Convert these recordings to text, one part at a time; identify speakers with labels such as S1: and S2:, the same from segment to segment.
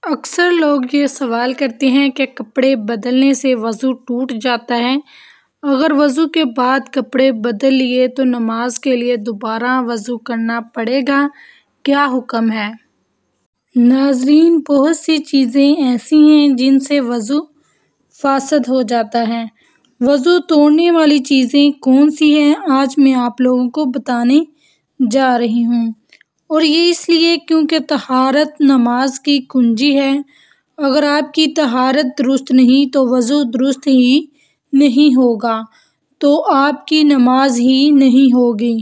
S1: اکثر لوگ یہ سوال کرتے ہیں کہ کپڑے بدلنے سے وضو ٹوٹ جاتا ہے۔ اگر وضو کے بعد کپڑے بدل لیے تو نماز کے لیے دوبارہ وضو کرنا پڑے گا؟ کیا حکم ہے؟ ناظرین، بہت سی چیزیں ایسی ہیں جن سے وضو فاسد ہو جاتا ہے۔ وضو توڑنے والی چیزیں کون سی ہیں، آج میں آپ لوگوں کو بتانے جا رہی ہوں، اور یہ اس لیے کیونکہ طہارت نماز کی کنجی ہے۔ اگر آپ کی طہارت درست نہیں تو وضو درست ہی نہیں ہوگا، تو آپ کی نماز ہی نہیں ہوگی۔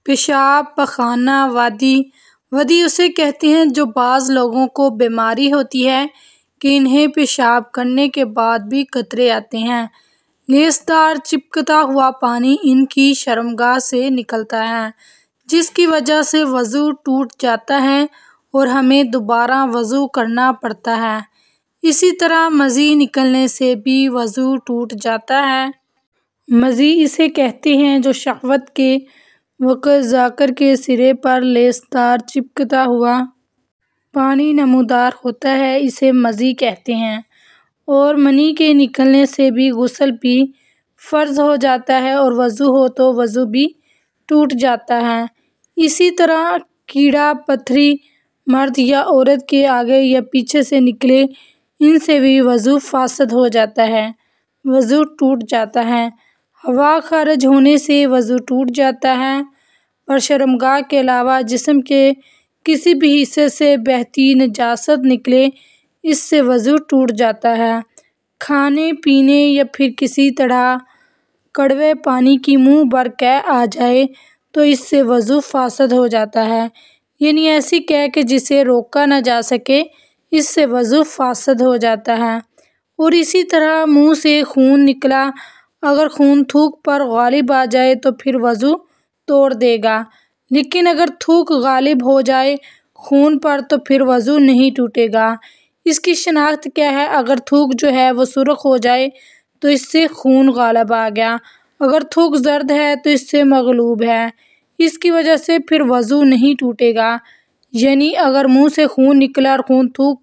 S1: پیشاب، پخانہ، وادی اسے کہتے ہیں جو بعض لوگوں کو بیماری ہوتی ہے کہ انہیں پیشاب کرنے کے بعد بھی قطرے آتے ہیں۔ لیسدار چپکتا ہوا پانی ان کی شرمگاہ سے نکلتا ہے، جس کی وجہ سے وضو ٹوٹ جاتا ہے اور ہمیں دوبارہ وضو کرنا پڑتا ہے۔ اسی طرح مزی نکلنے سے بھی وضو ٹوٹ جاتا ہے۔ مزی اسے کہتے ہیں جو شہوت کے وقت ذکر کے سرے پر لیسدار چپکتا ہوا پانی نمودار ہوتا ہے، اسے مزی کہتے ہیں۔ اور منی کے نکلنے سے بھی غسل بھی فرض ہو جاتا ہے اور وضو ہو تو وضو بھی ٹوٹ جاتا ہے۔ اسی طرح کیڑا پتھری مرد یا عورت کے آگے یا پیچھے سے نکلے، ان سے بھی وضو فاسد ہو جاتا ہے، وضو ٹوٹ جاتا ہے۔ ہوا خارج ہونے سے وضو ٹوٹ جاتا ہے، اور شرمگاہ کے علاوہ جسم کے کسی بھی حصے سے بہتی نجاست نکلے، اس سے وضو ٹوٹ جاتا ہے۔ کھانے پینے یا پھر کسی طرح کڑوے پانی کی منہ بھر قے آ جائے تو اس سے وضو فاسد ہو جاتا ہے، یعنی ایسی قے کہ جسے روکا نہ جا سکے، اس سے وضو فاسد ہو جاتا ہے۔ اور اسی طرح منہ سے خون نکلا، اگر خون تھوک پر غالب آ جائے تو پھر وضو توڑ دے گا، لیکن اگر تھوک غالب ہو جائے خون پر تو پھر وضو نہیں ٹوٹے گا۔ اس کی شناخت کیا ہے؟ اگر تھوک جو ہے وہ سرخ ہو جائے تو اس سے خون غالب آ گیا، اگر تھوک زرد ہے تو اس سے مغلوب ہے، اس کی وجہ سے پھر وضو نہیں ٹوٹے گا۔ یعنی اگر منہ سے خون نکلا اور خون تھوک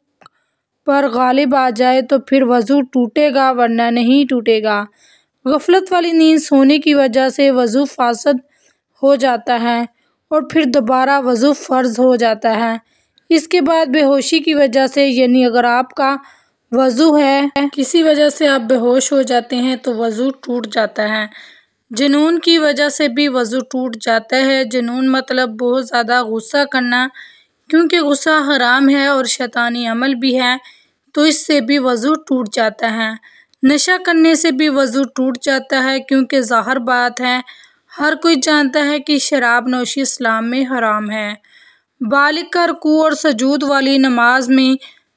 S1: پر غالب آ جائے تو پھر وضو ٹوٹے گا، ورنہ نہیں ٹوٹے گا۔ غفلت والی نیند سونے کی وجہ سے وضو فاسد ہو جاتا ہے اور پھر دوبارہ وضو فرض ہو جاتا ہے۔ اس کے بعد بے ہوشی کی وجہ سے، یعنی اگر آپ کا وضو ہے، کسی وجہ سے آپ بے ہوش ہو جاتے ہیں تو وضو ٹوٹ جاتا ہے۔ جنون کی وجہ سے بھی وضو ٹوٹ جاتا ہے۔ جنون مطلب بہت زیادہ غصہ کرنا، کیونکہ غصہ حرام ہے اور شیطانی عمل بھی ہے، تو اس سے بھی وضو ٹوٹ جاتا ہے۔ نشہ کرنے سے بھی وضو ٹوٹ جاتا ہے، کیونکہ ظاہر بات ہے ہر کوئی جانتا ہے کہ شراب نوشی اسلام میں حرام ہے۔ بالغ کا رکوع اور سجود والی نماز میں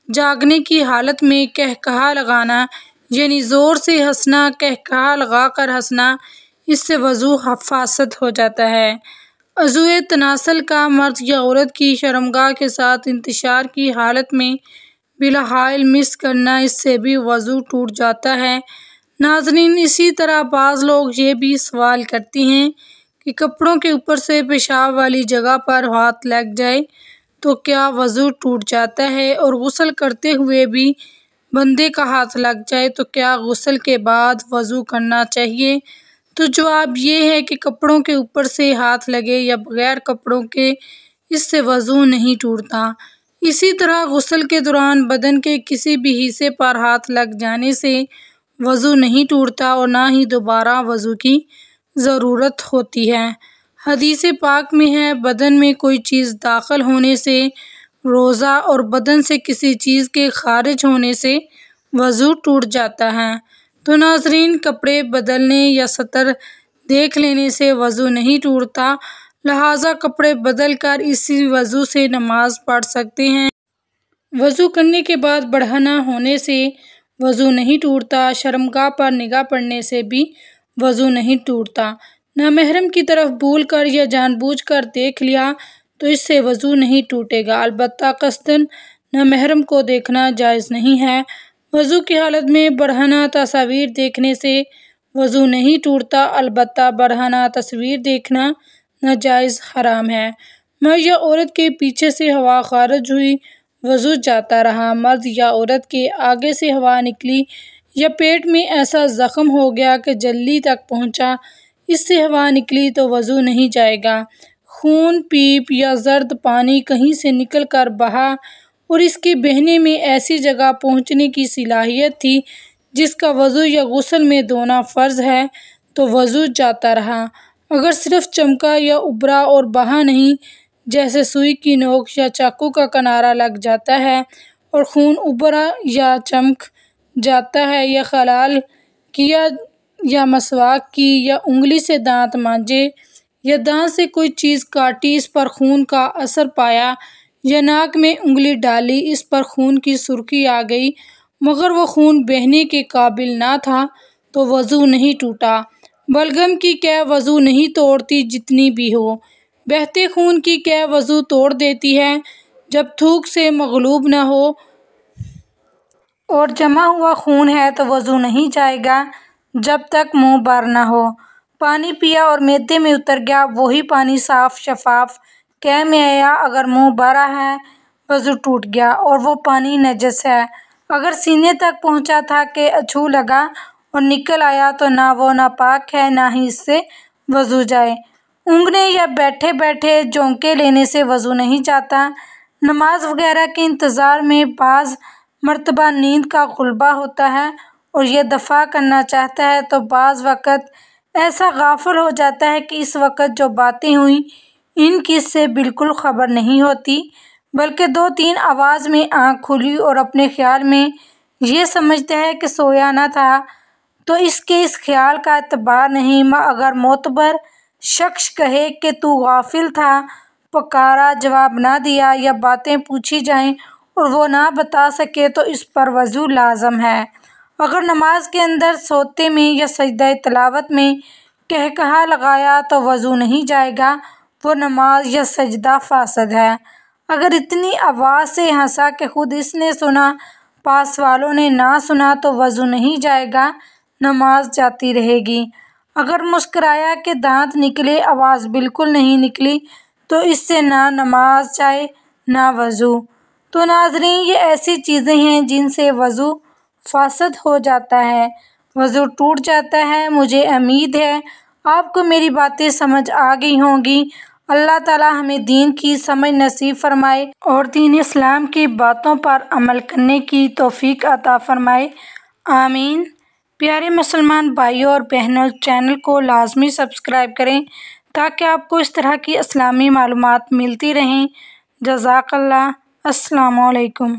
S1: جاگنے کی حالت میں قہقہہ لگانا، یعنی زور سے ہنسنا، قہقہہ لگا کر ہنسنا، اس سے وضو فاسد ہو جاتا ہے۔ عضو تناسل کا مرد یا عورت کی شرمگاہ کے ساتھ انتشار کی حالت میں بلا حائل مس کرنا، اس سے بھی وضو ٹوٹ جاتا ہے۔ ناظرین، اسی طرح بعض لوگ یہ بھی سوال کرتے ہیں کہ کپڑوں کے اوپر سے پیشاب والی جگہ پر ہاتھ لگ جائے تو کیا وضو ٹوٹ جاتا ہے؟ اور غسل کرتے ہوئے بھی بندے کا ہاتھ لگ جائے تو کیا غسل کے بعد وضو کرنا چاہیے؟ تو جواب یہ ہے کہ کپڑوں کے اوپر سے ہاتھ لگے یا بغیر کپڑوں کے، اس سے وضو نہیں ٹوٹتا۔ اسی طرح غسل کے دوران بدن کے کسی بھی حصے پر ہاتھ لگ جانے سے وضو نہیں ٹوٹتا اور نہ ہی دوبارہ وضو کی ضرورت ہوتی ہے۔ حدیث پاک میں ہے، بدن میں کوئی چیز داخل ہونے سے روزہ اور بدن سے کسی چیز کے خارج ہونے سے وضو ٹوٹ جاتا ہے۔ تو ناظرین، کپڑے بدلنے یا سطر دیکھ لینے سے وضو نہیں ٹوٹتا، لہٰذا کپڑے بدل کر اسی وضو سے نماز پڑھ سکتے ہیں۔ وضو کرنے کے بعد بڑھنا ہونے سے وضو نہیں ٹوٹتا۔ شرمگاہ پر نگاہ پڑنے سے بھی وضو نہیں ٹوٹتا۔ نامحرم کی طرف بھول کر یا جان بوجھ کر دیکھ لیا تو اس سے وضو نہیں ٹوٹے گا، البتہ قصداً نامحرم کو دیکھنا جائز نہیں ہے۔ وضو کی حالت میں برہنہ تصاویر دیکھنے سے وضو نہیں ٹوٹتا، البتہ برہنہ تصویر دیکھنا ناجائز حرام ہے۔ مرد یا عورت کے پیچھے سے ہوا خارج ہوئی، وضو جاتا رہا۔ مرد یا عورت کے آگے سے ہوا نکلی یا پیٹ میں ایسا زخم ہو گیا کہ جلدی تک پہنچا، اس سے ہوا نکلی تو وضو نہیں جائے گا۔ خون، پیپ یا زرد پانی کہیں سے نکل کر بہا اور اس کے بہنے میں ایسی جگہ پہنچنے کی صلاحیت تھی جس کا وضو یا غسل میں دھونا فرض ہے تو وضو جاتا رہا۔ اگر صرف چمکا یا ابھرا اور بہا نہیں، جیسے سوئی کی نوک یا چاقو کا کنارہ لگ جاتا ہے اور خون ابھرا یا چمک جاتا ہے، یا خلال کیا یا مسواک کی یا انگلی سے دانت مانجے یا دانت سے کوئی چیز کاٹی اس پر خون کا اثر پایا یا ناک میں انگلی ڈالی اس پر خون کی سرخی آ گئی مگر وہ خون بہنے کے قابل نہ تھا تو وضو نہیں ٹوٹا۔ بلغم کی قے وضو نہیں توڑتی جتنی بھی ہو، بہتے خون کی قے وضو توڑ دیتی ہے۔ جب تھوک سے مغلوب نہ ہو اور جمع ہوا خون ہے تو وضو نہیں جائے گا جب تک منہ بھر نہ ہو۔ پانی پیا اور معدے میں اتر گیا، وہی پانی صاف شفاف قے میں آیا، اگر منہ بھرا ہے وضو ٹوٹ گیا اور وہ پانی نجس ہے۔ اگر سینے تک پہنچا تھا کہ چھو لگا اور نکل آیا تو نہ وہ ناپاک ہے نہ ہی اس سے وضو جائے۔ اونگنے یا بیٹھے بیٹھے جھونکے لینے سے وضو نہیں جاتا۔ نماز وغیرہ کے انتظار میں بعض مرتبہ نیند کا غلبہ ہوتا ہے اور یہ دفع کرنا چاہتا ہے تو بعض وقت ایسا غافل ہو جاتا ہے کہ اس وقت جو باتیں ہوئیں ان کی اس سے بالکل خبر نہیں ہوتی، بلکہ دو تین آواز میں آنکھ کھلی اور اپنے خیال میں یہ سمجھتا ہے کہ سویا نہ تھا تو اس کے اس خیال کا اعتبار نہیں۔ اگر معتبر شخص کہے کہ تو غافل تھا، پکارا جواب نہ دیا یا باتیں پوچھی جائیں اور وہ نہ بتا سکے تو اس پر وضو لازم ہے۔ اگر نماز کے اندر سوتے میں یا سجدہ تلاوت میں قہقہہ لگایا تو وضو نہیں جائے گا، وہ نماز یا سجدہ فاسد ہے۔ اگر اتنی آواز سے ہنسا کہ خود اس نے سنا پاس والوں نے نہ سنا تو وضو نہیں جائے گا، نماز جاتی رہے گی۔ اگر مسکرایا کہ دانت نکلے، آواز بالکل نہیں نکلی تو اس سے نہ نماز جائے نہ وضو۔ تو ناظرین، یہ ایسی چیزیں ہیں جن سے وضو فاسد ہو جاتا ہے، وضو ٹوٹ جاتا ہے۔ مجھے امید ہے آپ کو میری باتیں سمجھ آ گئی ہوں گی۔ اللہ تعالیٰ ہمیں دین کی سمجھ نصیب فرمائے اور دین اسلام کی باتوں پر عمل کرنے کی توفیق عطا فرمائے، آمین۔ پیارے مسلمان بھائیوں اور بہنوں، چینل کو لازمی سبسکرائب کریں تاکہ آپ کو اس طرح کی اسلامی معلومات ملتی رہیں۔ جزاک اللہ۔ السلام علیکم۔